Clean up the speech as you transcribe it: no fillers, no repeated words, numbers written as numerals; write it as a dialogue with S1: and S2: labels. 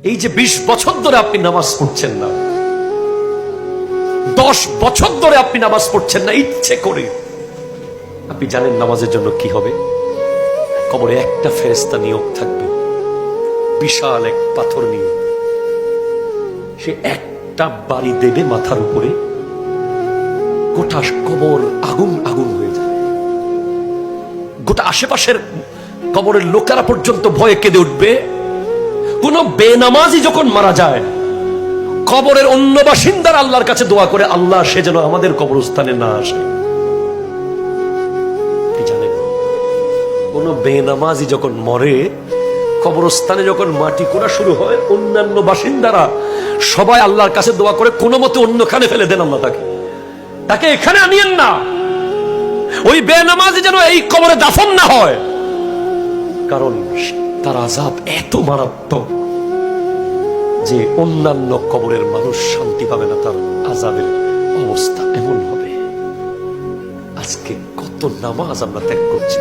S1: এই যে 20 বছর ধরে আপনি নামাজ পড়ছেন না, 10 বছর ধরে আপনি নামাজ পড়ছেন না ইচ্ছে করে, আপনি জানেন নামাজের জন্য কি হবে? কবরে একটা ফেরেশতা নিয়োগ থাকবে, বিশাল এক পাথর নিয়ে। সে একটা বাড়ি দেবে মাথার উপরে, গোটা কবর আগুন আগুন হয়ে যাবে। গোটা আশেপাশের কবরের লোকেরা পর্যন্ত ভয়ে কেঁদে উঠবে। কোন বেনামাজি যখন মারা যায়, কবরের অন্য বাসিন্দার আল্লাহর কাছে দোয়া করে, আল্লাহ সে যেন আমাদের কবরস্থানে না আসে। কি জানেন, কোন বেনামাজি যখন মরে, কবরস্থানে যখন মাটি কোড়া শুরু হয়, অন্যান্য বাসিন্দারা সবাই আল্লাহর কাছে দোয়া করে, কোনো মতে অন্যখানে ফেলে দেন, আল্লাহ তাকে এখানে আনিয়েন না, ওই বেনামাজি যেন এই কবরে দাফন না হয়। কারণ তার আযাব এত মারাত্মক যে অন্যান্য কবরের মানুষ শান্তি পাবে না, তার আযাবের অবস্থা এমন হবে। আজকে কত নামাজ আমরা ত্যাগ করছি।